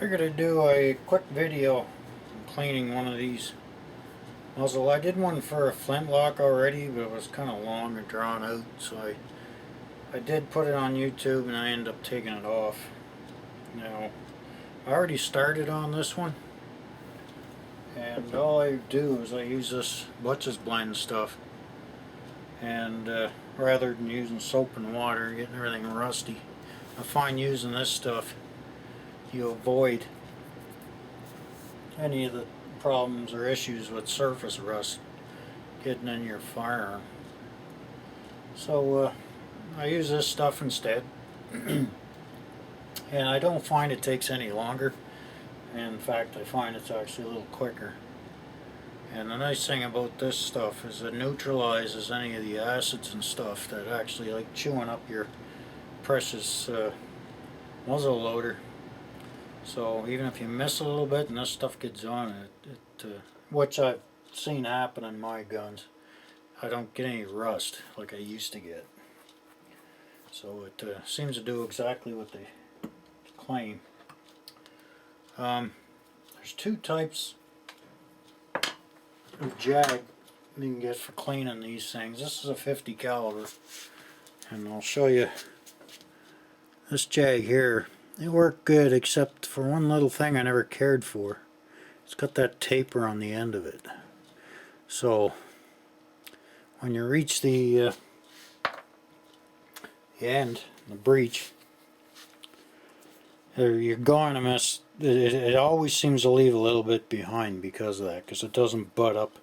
Figured I'd do a quick video cleaning one of these muzzle. I did one for a flintlock already, but it was kind of long and drawn out, so I did put it on YouTube and I ended up taking it off. Now, I already started on this one, and all I do is I use this Butch's blend stuff, and rather than using soap and water and getting everything rusty, I find using this stuff you avoid any of the problems or issues with surface rust getting in your firearm. So I use this stuff instead, and I don't find it takes any longer. In fact, I find it's actually a little quicker. And the nice thing about this stuff is it neutralizes any of the acids and stuff that actually like chewing up your precious muzzle loader. So even if you miss a little bit and this stuff gets on it, which I've seen happen in my guns, I don't get any rust like I used to get. So it seems to do exactly what they claim. There's two types of jag you can get for cleaning these things. This is a 50 caliber, and I'll show you this jag here. It worked good except for one little thing I never cared for. It's got that taper on the end of it. So when you reach the end, the breech, you're going to miss. It always seems to leave a little bit behind because of that, because it doesn't butt up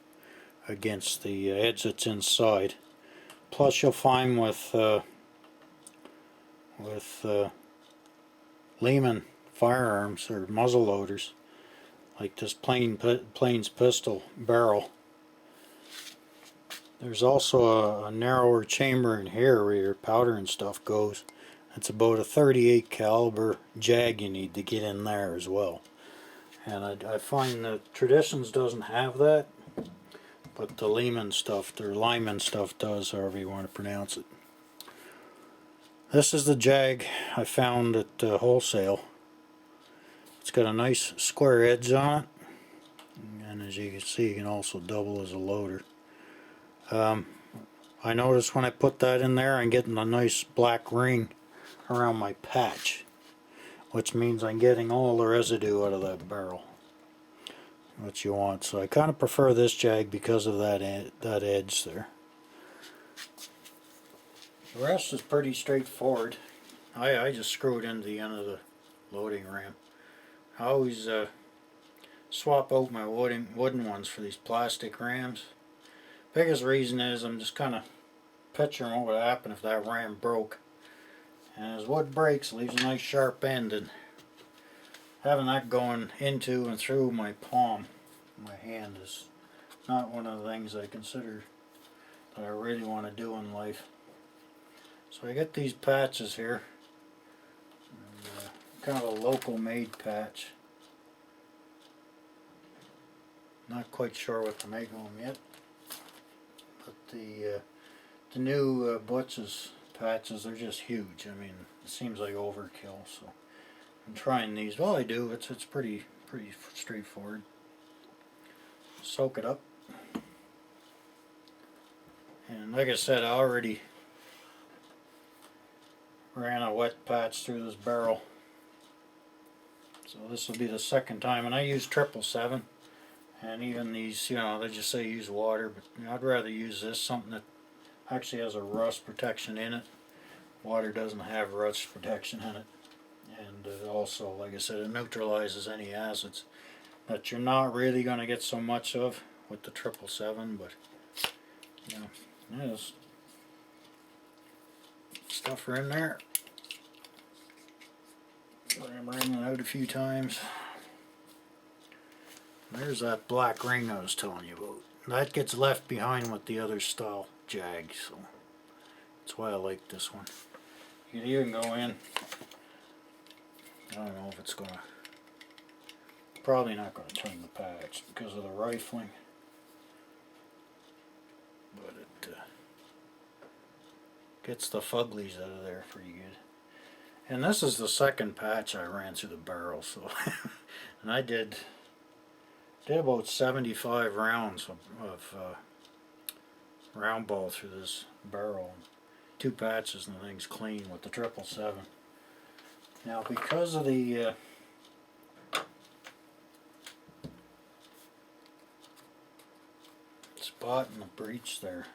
against the edge that's inside. Plus, you'll find with Lyman firearms or muzzle loaders, like this Plains pistol barrel, there's also a narrower chamber in here where your powder and stuff goes. It's about a 38 caliber jag you need to get in there as well. And I find that Traditions doesn't have that, but the Lyman stuff does, however you want to pronounce it. This is the jag I found at wholesale. It's got a nice square edge on it, and as you can see, you can also double as a loader. I noticed when I put that in there, I'm getting a nice black ring around my patch, which means I'm getting all the residue out of that barrel, which you want. So I kind of prefer this jag because of that edge there. The rest is pretty straightforward. I just screw it into the end of the loading ram. I always swap out my wooden ones for these plastic rams. Biggest reason is I'm just kind of picturing what would happen if that ram broke. And as wood breaks, it leaves a nice sharp end, and having that going into and through my palm, my hand, is not one of the things I consider that I really want to do in life. So I get these patches here, and, kind of a local made patch. Not quite sure what to make of them yet, but the new Butch's patches, they're just huge. I mean, it seems like overkill, so I'm trying these. Well, I do. It's pretty straightforward. Soak it up, and like I said, I already ran a wet patch through this barrel, so this will be the second time. And I use 777, and even these, they just say use water, but I'd rather use this, something that actually has a rust protection in it. Water doesn't have rust protection in it, and also, like I said, it neutralizes any acids that you're not really going to get so much of with the 777, but there's stuff in there. I'm running it out a few times. There's that black ring I was telling you about. That gets left behind with the other style jag, so that's why I like this one. You can even go in. I don't know if it's gonna. Probably not gonna turn the patch because of the rifling, but it gets the fugglies out of there pretty good. And this is the second patch I ran through the barrel, so and I did about 75 rounds of round ball through this barrel. 2 patches and the thing's clean with the 777. Now because of the spot in the breech there,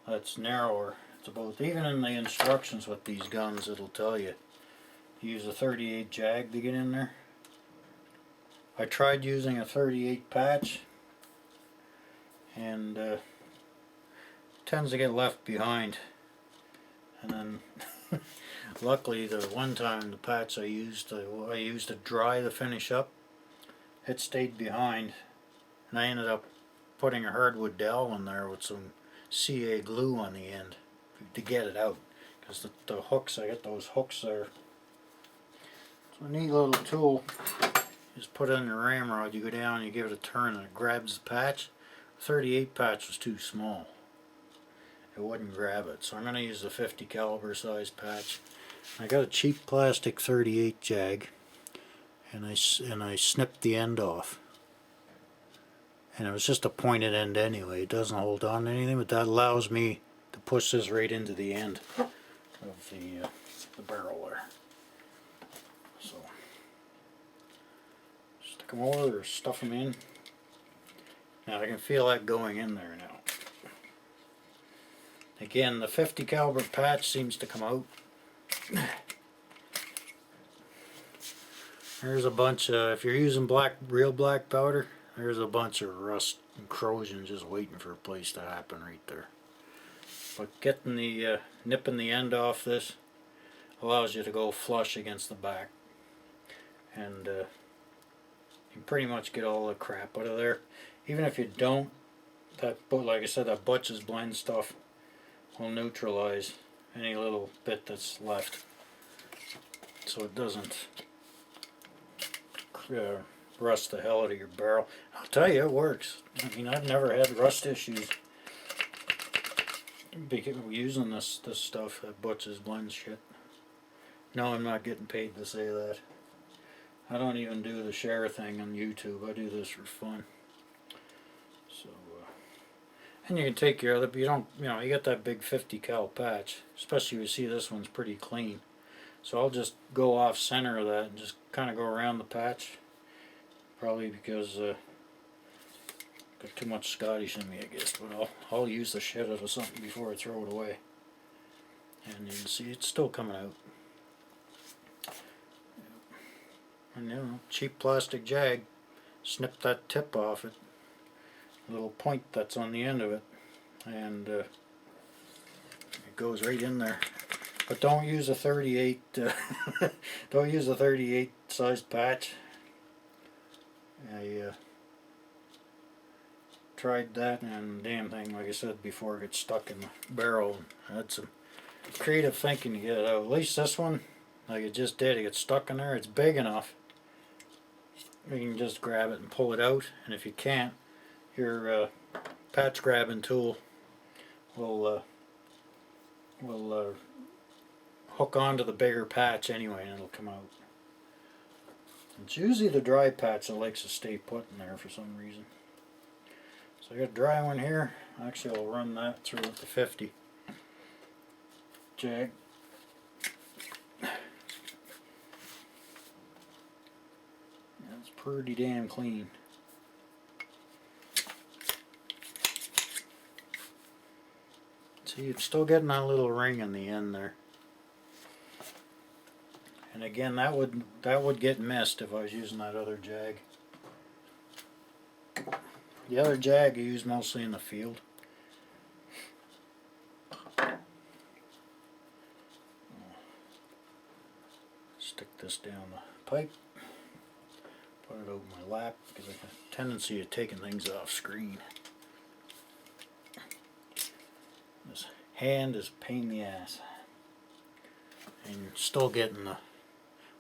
that's narrower. It's about, even in the instructions with these guns it'll tell you use a 38 jag to get in there. I tried using a 38 patch and tends to get left behind, and then luckily the one time the patch I used to dry the finish up, it stayed behind, and I ended up putting a hardwood dowel in there with some CA glue on the end to get it out, because the hooks, I got those hooks there. So a neat little tool. Just put it on your ramrod, you go down, you give it a turn, and it grabs the patch. 38 patch was too small. It wouldn't grab it, so I'm going to use the 50 caliber size patch. I got a cheap plastic 38 jag, and I snipped the end off. And it was just a pointed end anyway. It doesn't hold on to anything, but that allows me to push this right into the end of the barrel there. So stick them over or stuff them in. Now I can feel that going in there now. Again, the 50 caliber patch seems to come out. There's a bunch of, if you're using real black powder, there's a bunch of rust and corrosion just waiting for a place to happen right there. But getting the, nipping the end off this allows you to go flush against the back. And you can pretty much get all the crap out of there. Even if you don't, like I said, that Butch's blend stuff will neutralize any little bit that's left, so it doesn't rust the hell out of your barrel. I'll tell you, it works. I mean, I've never had rust issues using this stuff, that Butch's blend shit. No, I'm not getting paid to say that. I don't even do the share thing on YouTube. I do this for fun. So, and you can take your other, you got that big 50 cal patch, especially if you see this one's pretty clean. So I'll just go off center of that and just kind of go around the patch. Probably because got too much Scottish in me, I guess. But I'll use the shit out of something before I throw it away. And you can see it's still coming out. And cheap plastic jag, snip that tip off it, a little point that's on the end of it, and it goes right in there. But don't use a 38. Don't use a 38 size patch. I tried that, and damn thing, like I said before, gets stuck in the barrel. I had some creative thinking to get it out. At least this one, like it just did, it gets stuck in there. It's big enough. You can just grab it and pull it out, and if you can't, your patch grabbing tool will hook onto the bigger patch anyway, and it'll come out. It's usually the dry patch that likes to stay put in there for some reason. So I got a dry one here. Actually, I'll run that through with the 50 jag. That's pretty damn clean. See, it's still getting that little ring in the end there. And again, that would get missed if I was using that other jag. The other jag I use mostly in the field. Stick this down the pipe. Put it over my lap because I have a tendency of taking things off screen. This hand is a pain in the ass. And you're still getting the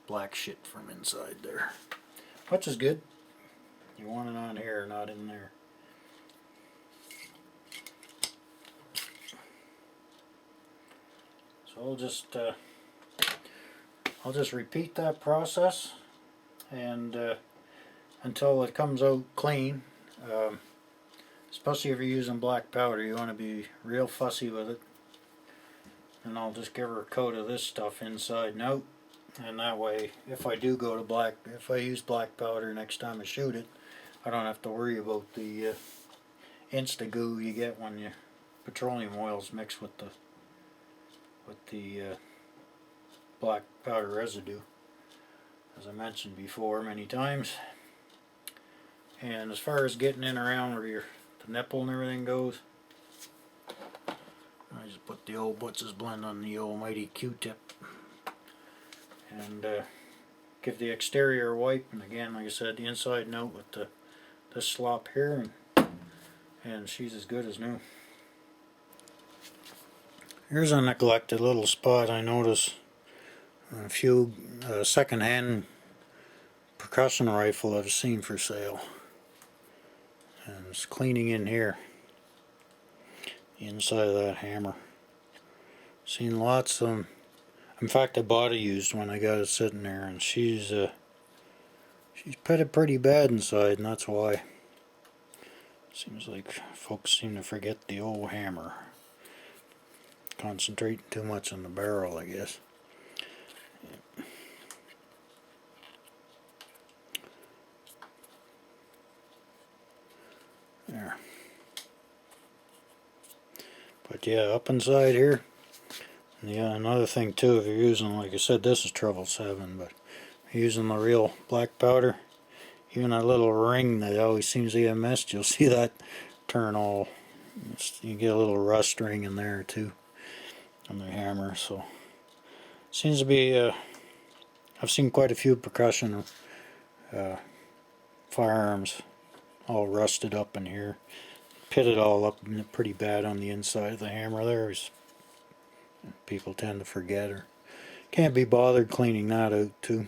black shit from inside there, which is good. You want it on here, not in there. So So I'll just repeat that process, and until it comes out clean. Especially if you're using black powder, you want to be real fussy with it. And I'll just give her a coat of this stuff inside and out, and that way, if I use black powder next time I shoot it, I don't have to worry about the insta goo you get when you petroleum oils mixed with the black powder residue, as I mentioned before many times. And as far as getting in around where the nipple and everything goes, I just put the old Butz's blend on the almighty Q-tip and give the exterior a wipe, and again, like I said, the inside and out with this slop here, and she's as good as new. Here's a neglected little spot I noticed. A few second-hand percussion rifle I've seen for sale, and it's cleaning in here, the inside of that hammer. Seen lots of them. In fact, I bought a used one. I got it sitting there, and she's pitted pretty bad inside, and that's why. Seems like folks seem to forget the old hammer, concentrating too much on the barrel, I guess. There. But yeah, up inside here. And yeah, another thing too, if you're using, like I said, this is treble 7, but using the real black powder, even that little ring that always seems to get missed, you'll see that turn all, you get a little rust ring in there too on the hammer. So seems to be, I've seen quite a few percussion firearms all rusted up in here, pitted all up pretty bad on the inside of the hammer there. People tend to forget, or can't be bothered cleaning that out too.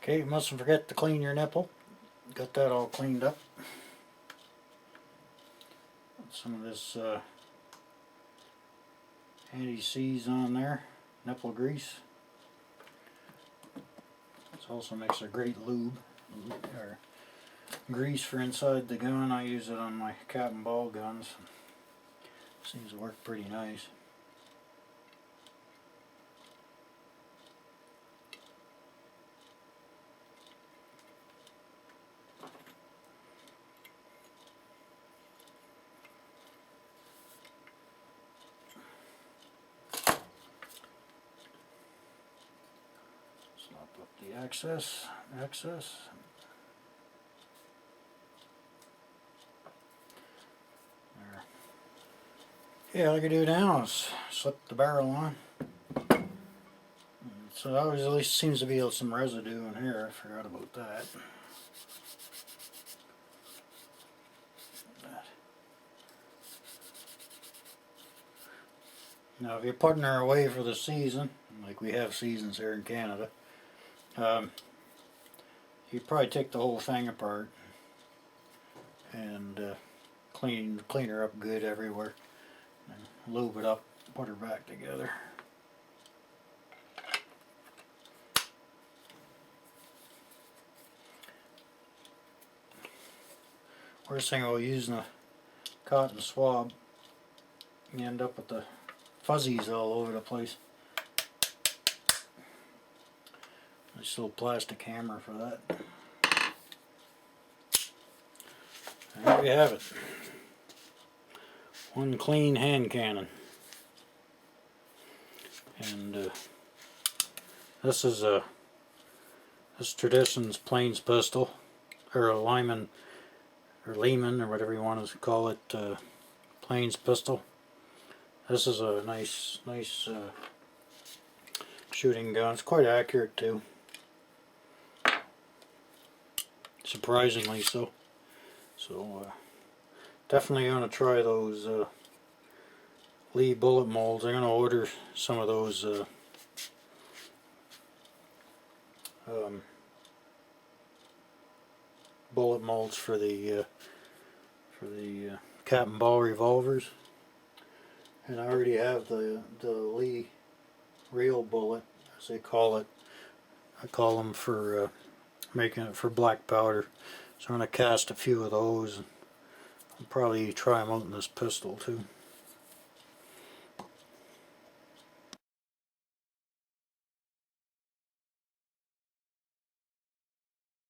Okay, you mustn't forget to clean your nipple. Got that all cleaned up. Put some of this anti-seize on there, nipple grease. This also makes a great lube, or grease for inside the gun. I use it on my cap and ball guns. Seems to work pretty nice. Slop up the excess. Yeah, all I can do now is slip the barrel on. So there always at least seems to be some residue in here. I forgot about that. Now if you're putting her away for the season, like we have seasons here in Canada, you probably take the whole thing apart and clean her up good everywhere. And lube it up, put her back together. Worst thing about using a cotton swab, you end up with the fuzzies all over the place. Nice little plastic hammer for that. And there you have it. One clean hand cannon. And this is this Tradition's Plains pistol, or a Lyman, or Lyman, or whatever you want to call it, Plains pistol. This is a nice shooting gun. It's quite accurate too. Surprisingly so. So definitely going to try those Lee bullet molds. I'm going to order some of those bullet molds for the cap and ball revolvers, And I already have the Lee real bullet, as they call it. I call them for making it for black powder. So I'm going to cast a few of those. I'll probably try them out in this pistol too.